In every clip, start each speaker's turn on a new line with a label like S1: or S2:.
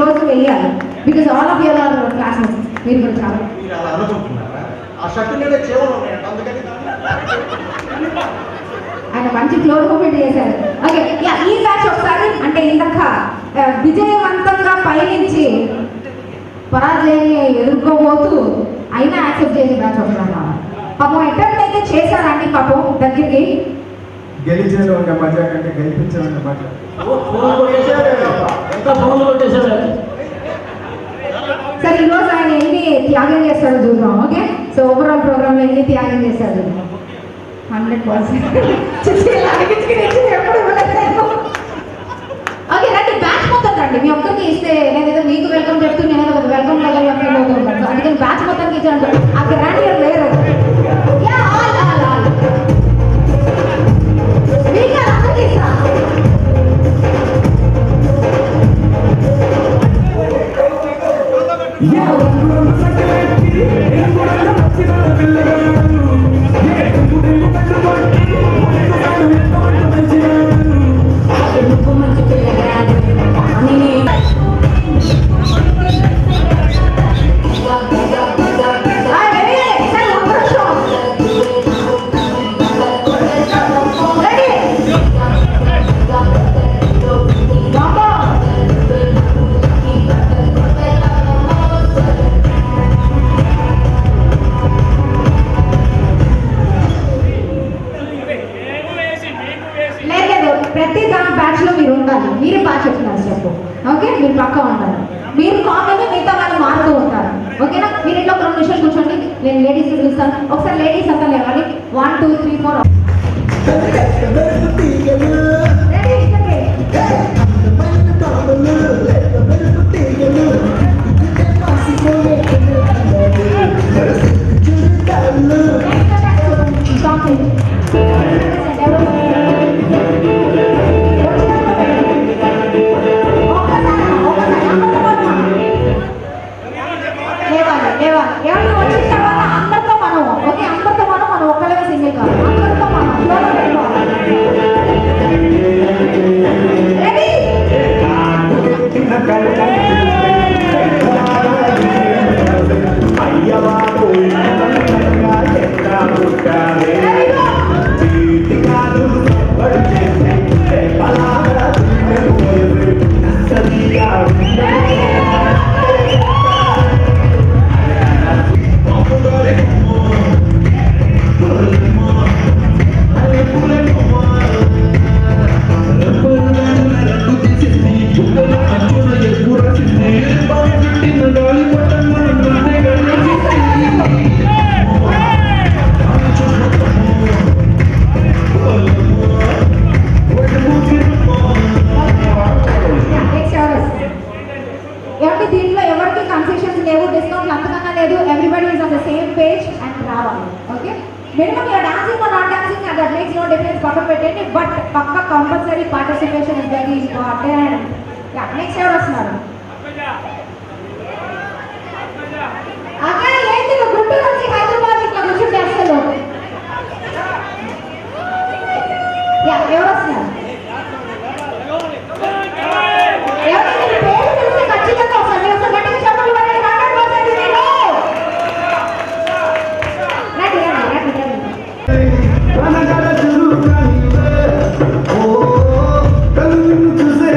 S1: రోజు వేయాలి. Because all of your are classmates. మీరు కూడా చాలా
S2: అలా అనుకుంటున్నారా? ఆ షర్ట్ మీద చేవలు ఉన్నాయంట, అందుకని
S1: ఆయన మంచి ఫ్లోర్ మూమెంట్ చేశారు. ఓకే, ఈ బ్యాచ్ ఒకసారి అంటే ఇందాక విజయవంతంగా పయనించి పరాజయాన్ని ఎదుర్కోబోతూ అయినా యాక్సెప్ట్ చేసే బ్యాచ్ ఒకసారి పాపం అటెంప్ట్ అయితే చేశారండి. పాపం దగ్గరికి
S3: గెలిచిన ఒక మజా కంటే గెలిపించిన మజా.
S1: సరే, ఈరోజు ఆయన ఎన్ని త్యాగం చేస్తాడో చూద్దాం. ఓకే, సో ఓవరాల్ ప్రోగ్రామ్ లో ఎన్ని త్యాగం చేశాడు? 100%. ఓకే రండి, బ్యాచ్ మొత్తం రండి. మీ ఒక్కరికి ఇస్తే నేనేదో మీకు వెల్కమ్ చెప్తూ నేనేదో ఒక వెల్కమ్ లెవెల్ ఫీల్ అవుతుంటాను. సో అందుకని బ్యాచ్ మొత్తానికి ఇచ్చాను. ఆ గ్రాండియర్ లేరు. ప్రతి బ్యాచ్ లో మీరు ఉండాలి. మీరే బాగా చెప్తున్నారు చెప్పు. ఓకే, మీరు పక్క ఉంటారు. మీరు కామన్ మిగతా వాళ్ళు మారుతూ ఉంటారు. ఓకేనా? మీరు ఇంట్లో 2 నిమిషాలు కూర్చోండి. నేను లేడీస్ పిలుస్తాను. ఒకసారి లేడీస్ అంతా లేవాలి. 1 2 3 4. దీంట్లో ఎవరికి కన్సెషన్స్ లేవు, డిస్కౌంట్లు అంతకన్నా లేదు. Everybody is on the same page and రావాలి. Okay, minimum your dancing or not dancing that makes no difference. పక్కన పెట్టండి. బట్ పక్క compulsory participation is very important. Next ఎవరు వస్తున్నారు? అక్కడ ఏంటి గుంటూరు నుంచి హైదరాబాద్ ఇట్లా కూర్చుంటే అసలు ఎవరు వస్తున్నారు?
S3: చూసే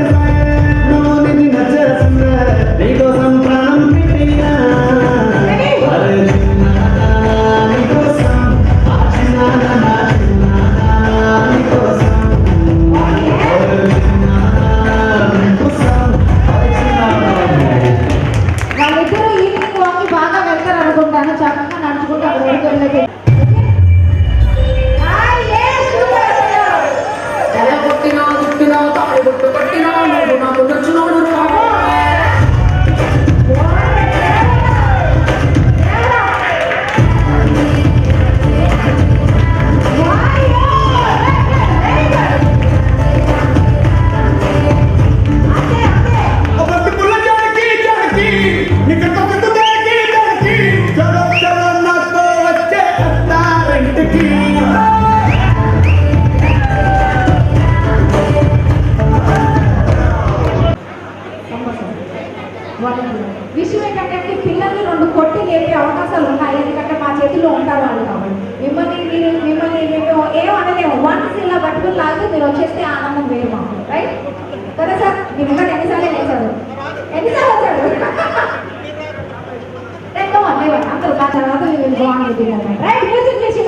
S1: విషయం ఏంటంటే పిల్లల్ని 2 కొట్టి లేపే అవకాశాలు ఉన్నాయి, ఎందుకంటే మా చేతిలో ఉంటారు వాళ్ళు కాబట్టి. మిమ్మల్ని మేము ఏం అనలేము, వన్స్ ఇలా పట్టుకుని లాగితే మీరు వచ్చేస్తే ఆనందం వేరు మాకు, రైట్? కదా సార్? మీరు ఇంకా ఎన్నిసార్లు వేసారు? ఎన్నిసార్లు వచ్చాడు? అందరూ ఆ తర్వాత బాగుంది, రైట్? మ్యూజిక్ చేసి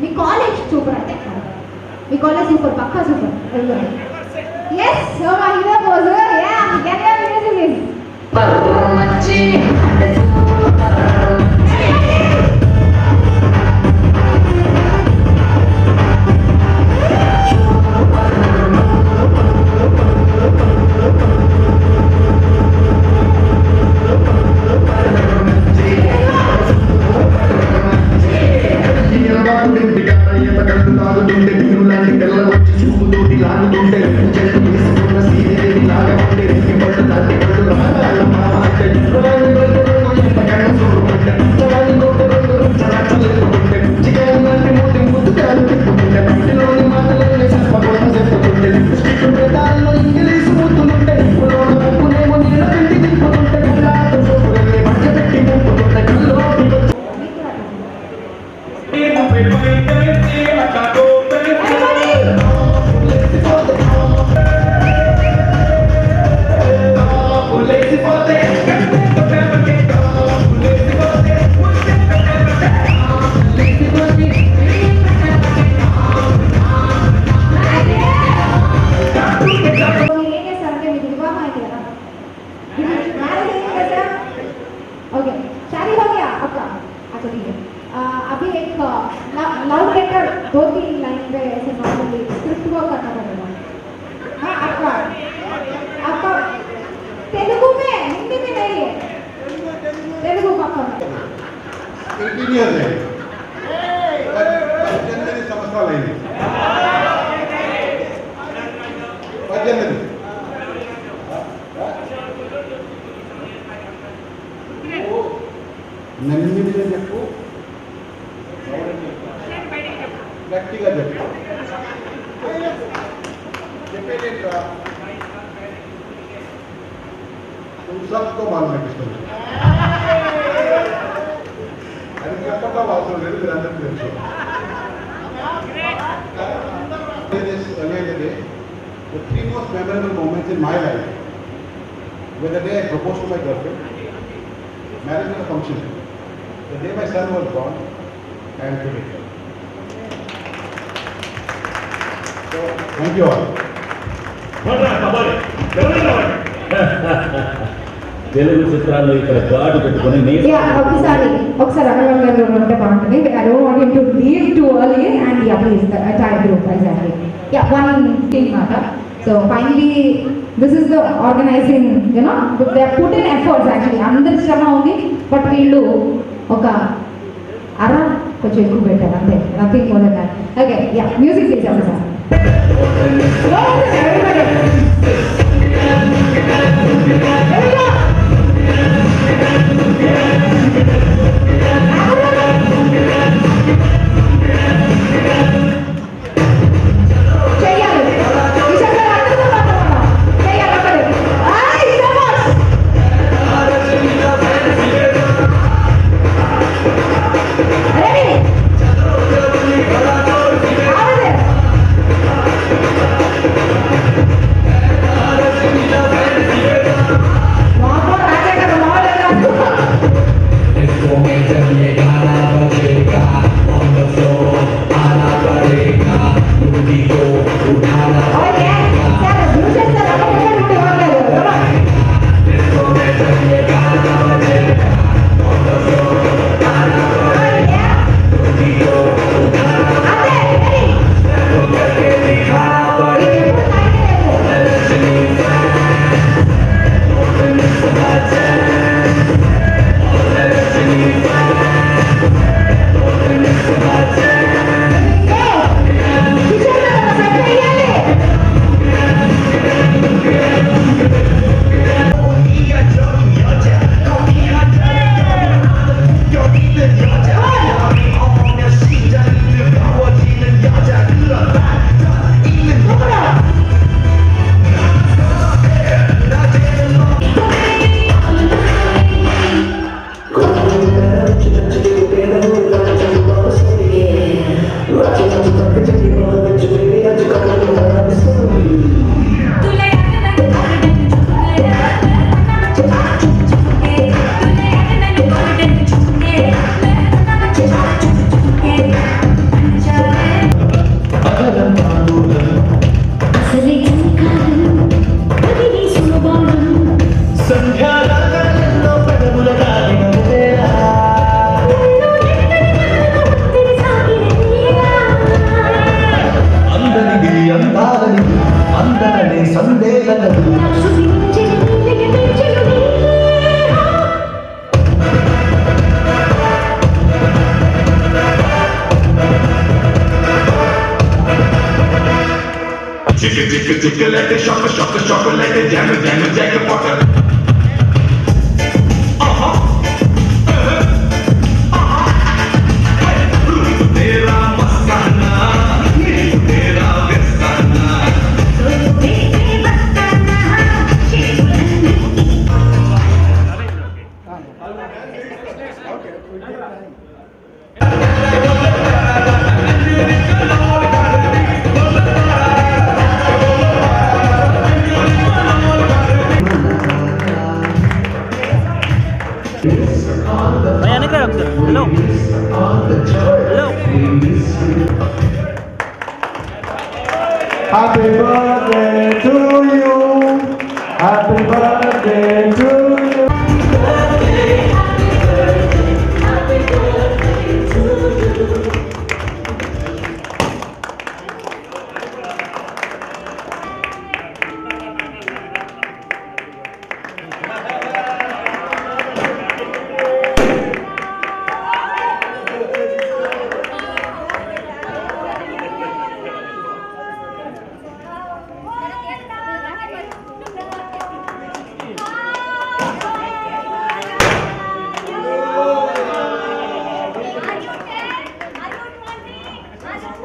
S1: మీ కాలేజ్ సూపర్, పక్కా super. Yes, so my hero was yeah, get your music is. Okay शादी हो गया आपका? अच्छा ठीक है. अभी एक लव लेटर 2-3 लाइन में ऐसे नॉर्मली स्क्रिप्ट को करना पड़ेगा. हाँ आपका तेलुगु में, हिंदी में नहीं है, तेलुगु पक्का
S2: 18 years है. 18 సంవత్సరాలు అయింది. 18 నెమ్మదిగా చెప్పు, గట్టిగా చెప్పు. చెప్పేదేంట్రా? तुम सबको मालूम है किसको అది చెప్పడం అవసరం లేదు, మీరు అందరికీ తెలుసు. The 3 most memorable moments in my life were the day I proposed to my girlfriend, marriage was a function, the day my son was born, and today. So, thank you all.
S4: Telugu చిత్రాల్లో ఇక్కడ గాడు పెట్టుకొని
S1: ఒకసారి అగర్వాల్ గారు ఉంటే బాగుంటుంది. I don't want him to leave too early and yeah please the entire group exactly. Yeah, one thing matter. So finally this is the organizing, you know, they have put in efforts actually. అందరి శ్రమ ఉంది, but వీళ్ళు ఒక కొంచెం ఎక్కువ పెట్టారు అంతే, nothing more than that. Okay yeah music చేసాము సార్. చేయాలి
S5: సంధ్యారాగాలలో పెదవుల రాగిన వేళ అందనిది అందాలనిది అందననే సందేహనదు Chicka chicka chicka like a shocker shocker shocker like a jammer jammer jack a potter. तेरा मस्ताना तेरा वेस्ताना
S6: Hello. Hello.
S3: Happy birthday to you. Happy birthday to you.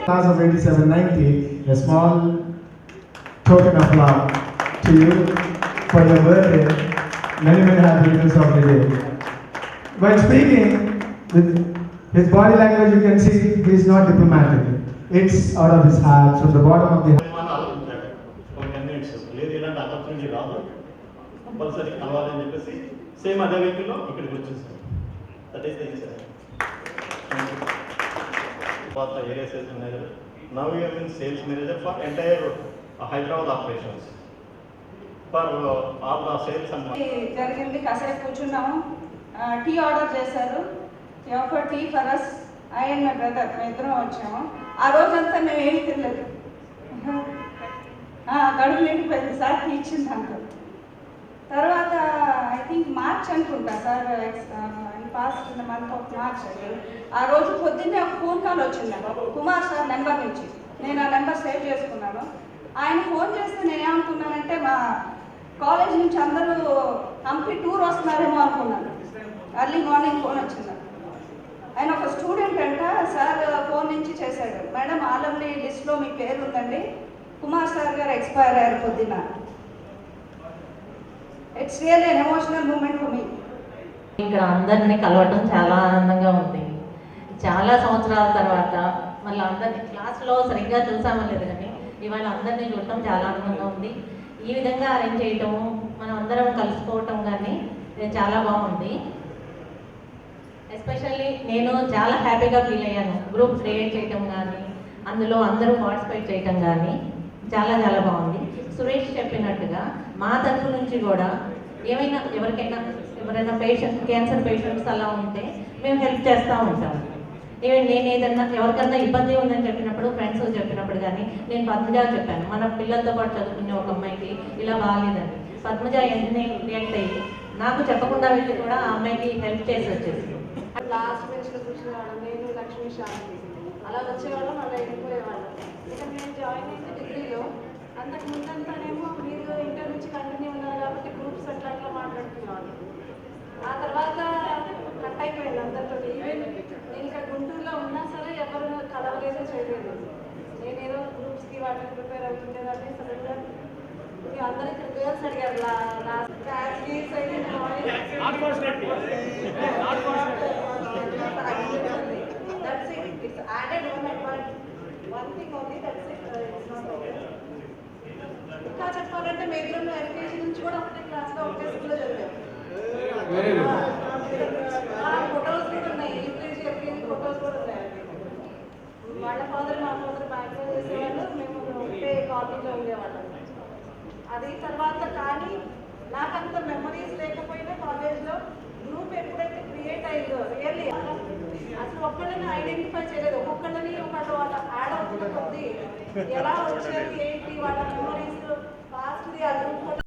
S3: Class of 8790, a small token of love to you for your birthday. Many, many happy returns of the day. When speaking, with his body language, you can see he is not diplomatic. It's out of his heart, from the bottom of the heart.
S7: లేదు ఇలాంటి opportunity రాదు compulsory కలవాలని చెప్పేసి same అదే వెహికల్లో ఇక్కడికి వచ్చేసాం. That is the incident. తర్వాత area sales manager, now you are in sales manager for entire Hyderabad operations for all the sales and
S8: జరిగింది. కాసేపు కూర్చున్నాము, టీ ఆర్డర్ చేశారు. Offer tea for us, I and my brother మేము ఇద్దరం వచ్చాము. ఆ రోజంతా మేము ఏమి తినలేదు, కడుపు నిండిపోయింది సార్ టీ ఇచ్చింది అంటారు. తర్వాత ఐ థింక్ మార్చ్ అనుకుంటా sir, past in the month of March. ఆ రోజు పొద్దున్నే ఒక ఫోన్ కాల్ వచ్చింది కుమార్ సార్ నెంబర్ నుంచి. నేను ఆ నెంబర్ సేవ్ చేసుకున్నాను. ఆయన ఫోన్ చేస్తే నేనేమనుకున్నానంటే మా కాలేజ్ నుంచి అందరూ హంపి టూర్ వస్తున్నారేమో అనుకున్నాను. ఎర్లీ మార్నింగ్ ఫోన్ వచ్చింది. ఆయన ఒక స్టూడెంట్ అంట, సార్ ఫోన్ నుంచి చేశాడు, మేడం ఆల్రెడీ లిస్ట్లో మీ పేరు ఉందండి, కుమార్ సార్ గారు ఎక్స్పైర్ అయ్యారు పొద్దున్న. It's really an emotional moment for me.
S9: ఇక్కడ అందరినీ కలవటం చాలా ఆనందంగా ఉంది. చాలా సంవత్సరాల తర్వాత మళ్ళీ అందరినీ క్లాస్లో సరిగ్గా చూసామో లేదు కానీ ఇవాళ అందరినీ చూడటం చాలా ఆనందంగా ఉంది. ఈ విధంగా అరేంజ్ చేయటము, మనం అందరం కలుసుకోవటం కానీ చాలా బాగుంది. ఎస్పెషల్లీ నేను చాలా హ్యాపీగా ఫీల్ అయ్యాను. గ్రూప్ క్రియేట్ చేయటం కానీ అందులో అందరూ పార్టిసిపేట్ చేయటం కానీ చాలా చాలా బాగుంది. సురేష్ చెప్పినట్టుగా మా తరఫు నుంచి కూడా ఏమైనా ఎవరైనా పేషెంట్ క్యాన్సర్ పేషెంట్స్ అలా ఉంటే మేము హెల్ప్ చేస్తూ ఉంటాము. ఈవెన్ నేను ఏదన్నా ఎవరికన్నా ఇబ్బంది ఉందని చెప్పినప్పుడు, ఫ్రెండ్స్ చెప్పినప్పుడు కానీ నేను పద్మజ చెప్పాను, మన పిల్లలతో పాటు చదువుకునే ఒక అమ్మాయికి ఇలా బాగాలేదండి. పద్మజ వెంటనే రియాక్ట్ అయ్యి నాకు చెప్పకుండా వెళ్ళి కూడా ఆ అమ్మాయికి హెల్ప్ చేసి వచ్చేసి
S8: లాస్ట్ బెంచ్లో కూర్చునేవాళ్ళం, నేను లక్ష్మీ శాంతి అలా వచ్చేవాళ్ళం, అలా వెళ్ళిపోయేవాళ్ళం. ఇక నేను జాయిన్ అయింది డిగ్రీలో. అంతకు ముందంతానేమో మీరు ఇంటర్ నుంచి కంటిన్యూ ఉన్నారు కాబట్టి గ్రూప్స్ అట్లా అట్లా మాట్లాడుకునేవాళ్ళు. ఆ తర్వాత కట్ అయిపోయింది అందరితో. ఈవెన్ నేను ఇక్కడ గుంటూరులో ఉన్నా సరే ఎవరు కలవలేదు, చేయలేదు. నేనేదో గ్రూప్స్కి వాటికి ప్రిపేర్ అవుతుండేదాన్ని. సడన్గా అందరూ ఇక్కడ గర్ల్స్ అడిగారు ఇంకా చెప్పాలంటే మేద్రంలో ఎల్కేజీ నుంచి కూడా ఒకటే క్లాస్లో ఒకటే స్కూల్లో చదివాము. ఫొటోస్ కూడా ఉన్నాయి, యూకేజీ ఎల్కేజీ ఫొటోస్ కూడా ఉన్నాయి. వాళ్ళ ఫాదర్ మా ఫాదర్ బ్యాంక్లో చేసేవాళ్ళు, మేము ఒకటే కాలేజీలో ఉండేవాళ్ళం. అది తర్వాత కానీ నాకంత మెమరీస్ ఒక్కొక్కళ్ళని ఐడెంటిఫై చేయలేదు, ఒక్కొక్కళ్ళని వాళ్ళ యాడ్ అవుతున్న కొద్ది ఎలా వచ్చారు ఏంటి వాళ్ళ మెమరీస్ పాస్ట్ది ఆ గ్రూప్